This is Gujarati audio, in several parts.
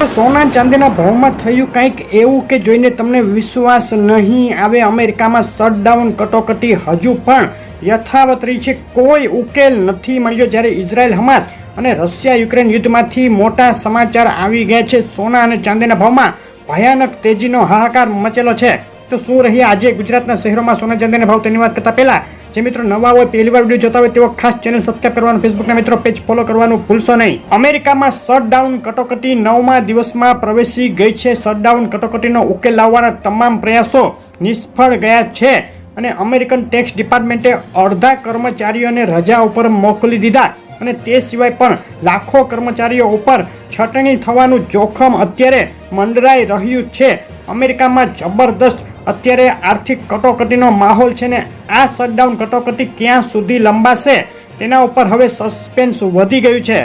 સોના ચાંદીના ભાવમાં થયું કંઈક એવું કે જોઈને તમને વિશ્વાસ નહીં આવે. અમેરિકામાં શટડાઉન કટોકટી હજુ પણ યથાવત રહી છે. કોઈ ઉકેલ નથી મળ્યો. જ્યારે ઇઝરાયલ હમાસ અને રશિયા યુક્રેન યુદ્ધમાંથી મોટા સમાચાર આવી ગયા છે. સોના અને ચાંદીના ભાવમાં ભયાનક તેજીનો હાહાકાર મચેલો છે. તો શું રહ્યા આજે ગુજરાતના શહેરોમાં સોના ચાંદીના ભાવ, તેની વાત કરતા પહેલા જે મિત્રો નવા હોય, પહેલી વાર વિડીયો જોતા હોય તેઓ ખાસ ચેનલ સબસ્ક્રાઇબ કરવાનું, ફેસબુકના મિત્રો પેજ ફોલો કરવાનું ભૂલશો નહીં. અમેરિકામાં શટડાઉન કટોકટી 9મા દિવસમાં પ્રવેશી ગઈ છે. શટડાઉન કટોકટીનો ઉકેલ લાવવાના તમામ પ્રયાસો નિષ્ફળ ગયા છે અને અમેરિકન ટેક્સ ડિપાર્ટમેન્ટે અડધા કર્મચારીઓને રજા ઉપર મોકલી દીધા અને તે સિવાય પણ લાખો કર્મચારીઓ ઉપર છટણી થવાનું જોખમ અત્યારે મંડરાઈ રહ્યું છે. અમેરિકામાં જબરદસ્ત અત્યારે આર્થિક કટોકટીનો માહોલ છે ને આ શટડાઉન કટોકટી ક્યાં સુધી લંબાશે તેના ઉપર હવે સસ્પેન્સ વધી ગયું છે.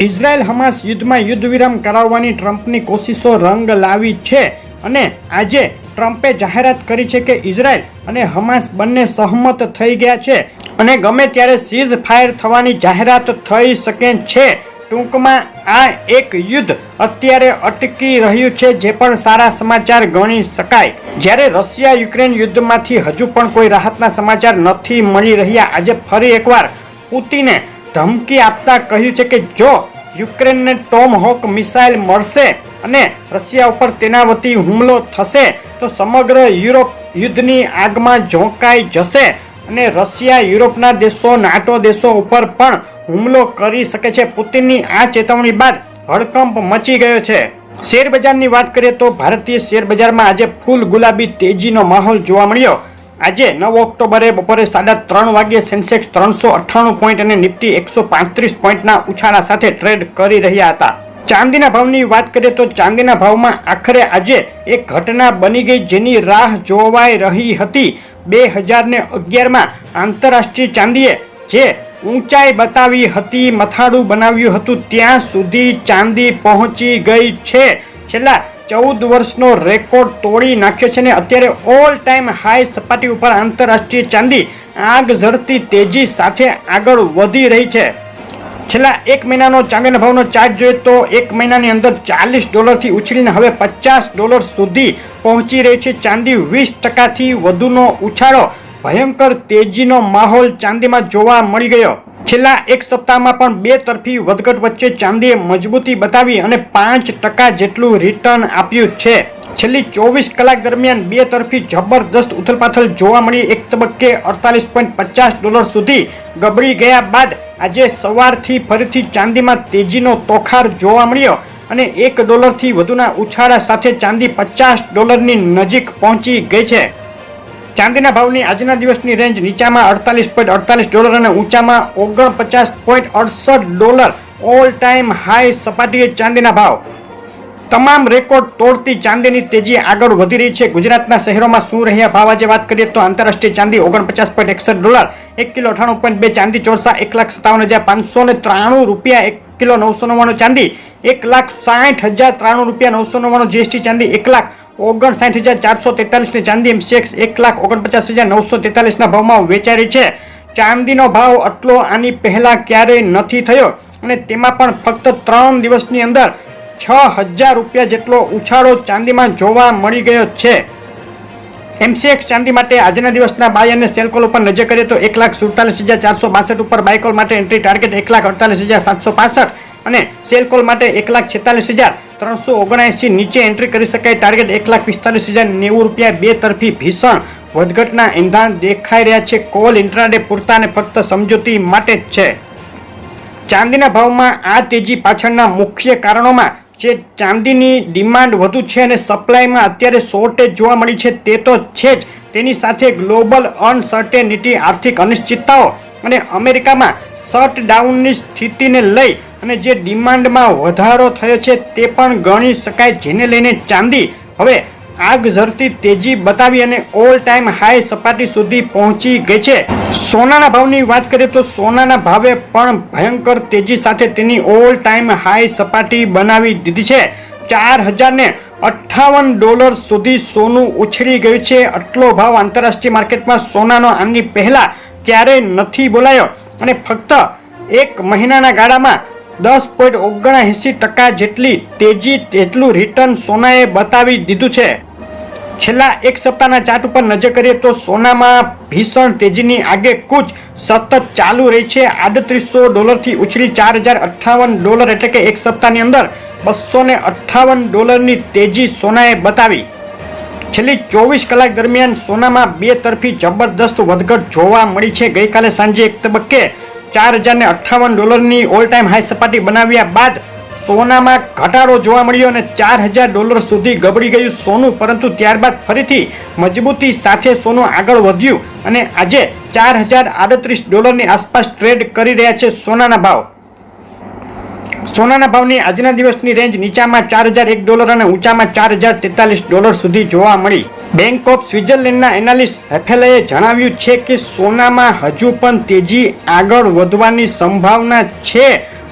ઇઝરાયલ હમાસ યુદ્ધમાં યુદ્ધ વિરામ કરાવવાની ટ્રમ્પની કોશિશો રંગ લાવી છે અને આજે ટ્રમ્પે જાહેરાત કરી છે કે ઇઝરાયલ અને હમાસ બંને સહમત થઈ ગયા છે અને ગમે ત્યારે સીઝ ફાયર થવાની જાહેરાત થઈ શકે છે. ટૂંકમાં આ એક યુદ્ધ અત્યારે અટકી રહ્યું છે, જે પણ સારા સમાચાર ગણી શકાય. જ્યારે રશિયા યુક્રેન યુદ્ધમાંથી હજુ પણ કોઈ રાહતના સમાચાર નથી મળી રહ્યા. આજે ફરી એકવાર પુતિને ધમકી આપતા કહ્યું છે કે જો યુક્રેનને ટોમહોક મિસાઇલ મળશે અને રશિયા ઉપર તેના વતી હુમલો થશે તો સમગ્ર યુરોપ યુદ્ધની આગમાં ઝોંકાઈ જશે અને રશિયા યુરોપના દેશો, નાટો દેશો ઉપર પણ હુમલો કરી શકે છે. પુતિનની આ ચેતવણી બાદ હડકંપ મચી ગયો છે. શેર બજારની વાત કરીએ તો ભારતીય શેર બજારમાં આજે ફૂલ ગુલાબી તેજીનો માહોલ જોવા મળ્યો. આજે 9 ઓક્ટોબરે બપોરે 3:30 વાગ્યે સેન્સેક્સ 398 પોઈન્ટ અને નિફ્ટી 135 પોઈન્ટના ઉછાળા સાથે ટ્રેડ કરી રહ્યા હતા. ચાંદીના ભાવની વાત કરીએ તો ચાંદીના ભાવમાં આખરે આજે એક ઘટના બની ગઈ જેની રાહ જોવાઈ રહી હતી. 2011માં આંતરરાષ્ટ્રીય ચાંદીએ જે ઊંચાઈ બતાવી હતી, મથાળું બનાવ્યું હતું, ત્યાં સુધી ચાંદી પહોંચી ગઈ છે. છેલ્લા 14 વર્ષનો રેકોર્ડ તોડી નાખ્યો છે ને અત્યારે ઓલ ટાઈમ હાઈ સપાટી ઉપર આંતરરાષ્ટ્રીય ચાંદી આગ ઝરતી તેજી સાથે આગળ વધી રહી છે. છેલ્લા એક મહિનાનો ચાંદીના ભાવનો ચાર્ટ જોઈએ તો એક મહિનાની અંદર $40થી ઉછળીને હવે $50 સુધી પહોંચી રહી છે. ચાંદી 20%થી વધુનો ઉછાળો, ભયંકર તેજીનો માહોલ ચાંદીમાં જોવા મળી ગયો. છેલ્લા એક સપ્તાહમાં પણ બે તરફી વધઘટ વચ્ચે ચાંદીએ મજબૂતી બતાવી અને 5% જેટલું રિટર્ન આપ્યું છે. છેલ્લી 24 કલાક દરમિયાન બે તરફી જબરદસ્ત ઉથલપાથલ જોવા મળી. એક તબક્કે $48.50 સુધી ગબડી ગયા બાદ આજે સવારથી ફરીથી ચાંદીમાં તેજીનો તોખાર જોવા મળ્યો અને $1થી વધુના ઉછાળા સાથે ચાંદી $50ની નજીક પહોંચી ગઈ છે. ચાંદીના ભાવની આજના દિવસની રેન્જ નીચામાં $48.48 અને ઊંચામાં $49.68. ઓલ ટાઈમ હાઈ સપાટીએ ચાંદીના ભાવ. તમામ રેકોર્ડ તોડતી ચાંદીની તેજી આગળ વધી રહી છે. ગુજરાતના શહેરોમાં શું રહ્યા ભાવ આજે વાત કરીએ તો આંતરરાષ્ટ્રીય ચાંદી $49.61, 1 કિલો 98.2, ચાંદી ચોરસા $1,57,593, 1 કિલો 999, ચાંદી $1,60,093, 999, જીએસટી ચાંદી 1,59,443 ને ચાંદી MCX 1,49,943 ભાવમાં વેચાઈ રહી છે. ચાંદીનો ભાવ આટલો આની પહેલા ક્યારેય નથી થયો અને તેમાં પણ ફક્ત 3 દિવસની અંદર $6,000 જેટલો ઉછાળો ચાંદીમાં જોવા મળી ગયો છે. MCX ચાંદી માટે આજના દિવસના બાય અને સેલ કોલ ઉપર નજર કરીએ તો 1,47,462 ઉપર બાય કોલ માટે એન્ટ્રી ટાર્ગેટ 1,48,765 અને સેલ કોલ માટે 1,46,379 નીચે એન્ટ્રી કરી શકાય. ટાર્ગેટ 1,45,090. બે તરફી ભીષણ વધઘટના એંધાણ દેખાઈ રહ્યા છે. કોલ ઇન્ટ્રાડે પૂરતા અને ફક્ત સમજૂતી માટે જ છે. ચાંદીના ભાવમાં આ તેજી પાછળના મુખ્ય કારણોમાં જે ચાંદીની ડિમાન્ડ વધુ છે અને સપ્લાયમાં અત્યારે શોર્ટેજ જોવા મળી છે તે તો છે જ, તેની સાથે ગ્લોબલ અનસર્ટેનિટી, આર્થિક અનિશ્ચિતતાઓ અને અમેરિકામાં શટડાઉનની સ્થિતિને લઈ અને જે ડિમાન્ડમાં વધારો થયો છે તે પણ ગણી શકાય, જેને લઈને ચાંદી હવે આગ ઝરતી તેજી બતાવી અને ઓલ ટાઈમ હાઈ સપાટી સુધી પહોંચી ગઈ છે. સોનાના ભાવની વાત કરીએ તો સોનાના ભાવે પણ ભયંકર તેજી સાથે તેની ઓલ ટાઈમ હાઈ સપાટી બનાવી દીધી છે. $4,058 સુધી સોનું ઉછળી ગયું છે. આટલો ભાવ આંતરરાષ્ટ્રીય માર્કેટમાં સોનાનો આની પહેલા ક્યારેય નથી બોલાયો અને ફક્ત એક મહિનાના ગાળામાં 10.79% જેટલી તેજી જેટલું રિટર્ન સોનાએ બતાવી દીધું છે. છેલ્લા એક સપ્તાહના ચાર્ટ ઉપર નજર કરીએ તો સોનામાં ભીષણ તેજીની આગેકૂચ સતત ચાલુ રહી છે. $3800 ઉછળી $4058 એટલે કે એક સપ્તાહની અંદર $258 તેજી સોનાએ બતાવી. છેલ્લી 24 કલાક દરમિયાન સોનામાં બે તરફી જબરદસ્ત વધઘટ જોવા મળી છે. ગઈકાલે સાંજે એક તબક્કે $4058 ઓલ ટાઈમ હાઈ સપાટી બનાવ્યા બાદ સોનામાં ઘટાડો જોવા મળ્યો અને $4000 સુધી ગબડી ગયું સોનું, પરંતુ ત્યારબાદ ફરીથી મજબૂતી સાથે સોનું આગળ વધ્યું અને આજે $4038 ની આસપાસ ટ્રેડ કરી રહ્યા છે સોનાના ભાવ. સોનાના ભાવની આજના દિવસની રેન્જ નીચામાં $4001 અને ઊંચામાં $4043 સુધી જોવા મળી. બેંક ઓફ સ્વિટ્ઝરલેન્ડના એનાલિસ્ટ હેફેલેએ જણાવ્યું છે કે સોનામાં હજુ પણ તેજી આગળ વધવાની સંભાવના છે.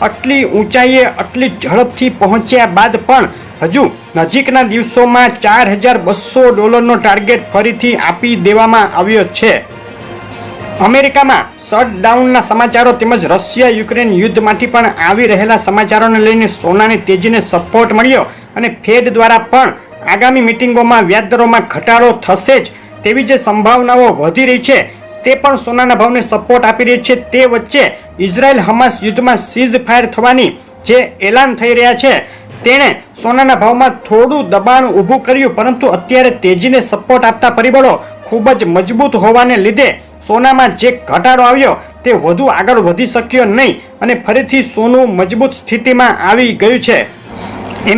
આટલી ઊંચાઈએ આટલી ઝડપથી પહોંચ્યા બાદ પણ હજુ નજીકના દિવસોમાં $4200 ટાર્ગેટ ફરીથી આપી દેવામાં આવ્યો છે. અમેરિકામાં શટડાઉનના સમાચારો તેમજ રશિયા યુક્રેન યુદ્ધમાંથી પણ આવી રહેલા સમાચારોને લઈને સોનાની તેજીને સપોર્ટ મળ્યો અને ફેડ દ્વારા પણ આગામી મિટિંગોમાં વ્યાજદરોમાં ઘટાડો થશે જ તેવી જે સંભાવનાઓ વધી રહી છે તે પણ સોનાના ભાવને સપોર્ટ આપી રહી છે. તે વચ્ચે ઇઝરાયલ હમાસ યુદ્ધમાં સીઝ ફાયર થવાની જે એલાન થઈ રહ્યા છે તેણે સોનાના ભાવમાં થોડું દબાણ ઊભું કર્યું, પરંતુ અત્યારે તેજીને સપોર્ટ આપતા પરિબળો ખૂબ જ મજબૂત હોવાને લીધે સોનામાં જે ઘટાડો આવ્યો તે વધુ આગળ વધી શક્યો નહીં અને ફરીથી સોનું મજબૂત સ્થિતિમાં આવી ગયું છે.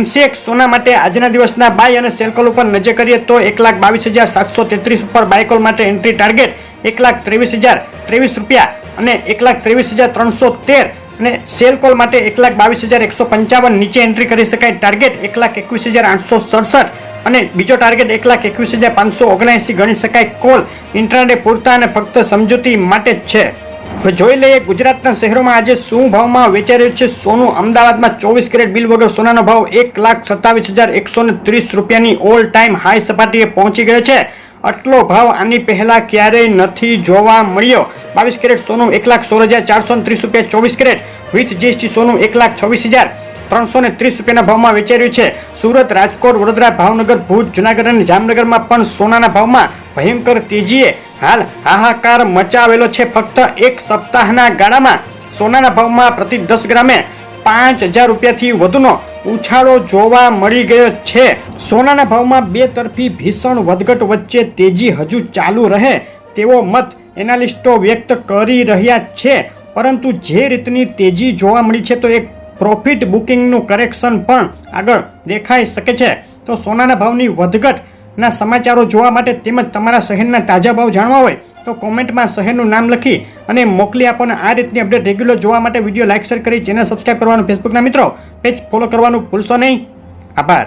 MCX સોના માટે આજના દિવસના બાય અને સેલ કોલ ઉપર નજર કરીએ તો 1,22,733 ઉપર બાય કોલ માટે એન્ટ્રી ટાર્ગેટ $1,23,023 અને $1,23,313 અને સેલ કોલ માટે 1,22,155 નીચે એન્ટ્રી કરી શકાય. ટાર્ગેટ 1,21,867 અને બીજો ટાર્ગેટ 1,21,579 ગણી શકાય. કોલ ઇન્ટ્રાડે પૂરતા અને ફક્ત સમજૂતી માટે જ છે. હવે જોઈ લઈએ ગુજરાતના શહેરોમાં આજે શું ભાવમાં વેચાઈ રહ્યું છે સોનું. અમદાવાદમાં 24 કેરેટ બિલ વગર સોનાનો ભાવ $1,27,130 ની ઓલ ટાઈમ હાઈ સપાટીએ પહોંચી ગયો છે. આટલો ભાવ આની પહેલા ક્યારેય નથી જોવા મળ્યો. 22 કેરેટ સોનું $1,16,430, 24 કેરેટ વિથ GST સોનું $1,26,330 ભાવમાં વેચાઈ રહ્યું છે. સુરત, રાજકોટ, વડોદરા, ભાવનગર, ભુજ, જુનાગઢ અને જામનગરમાં પણ સોનાના ભાવમાં ભયંકર તેજીએ હાલ હાહાકાર મચાવેલો છે. ફક્ત એક સપ્તાહના ગાળામાં સોનાના ભાવમાં પ્રતિ 10 ગ્રામે $5,000થી વધુનો ઉછાળો જોવા મળી ગયો છે. સોનાના ભાવમાં બે તરફી ભીષણ વધઘટ વચ્ચે તેજી હજુ ચાલુ રહે તેવો મત એનાલિસ્ટો વ્યક્ત કરી રહ્યા છે, પરંતુ જે રીતની તેજી જોવા મળી છે તો એક પ્રોફિટ બુકિંગનું કરેક્શન પણ આગળ દેખાઈ શકે છે. તો સોનાના ભાવની વધઘટના સમાચારો જોવા માટે તેમજ તમારા શહેરના તાજા ભાવ જાણવા હોય તો કોમેન્ટમાં શહેરનું નામ લખી અને મોકલી આપો. અને આ રીતની અપડેટ રેગ્યુલર જોવા માટે વિડીયો લાઇક શેર કરી ચેનલ સબસ્ક્રાઈબ કરવાનું, ફેસબુકના મિત્રો પેજ ફોલો કરવાનું ભૂલશો નહીં. આભાર.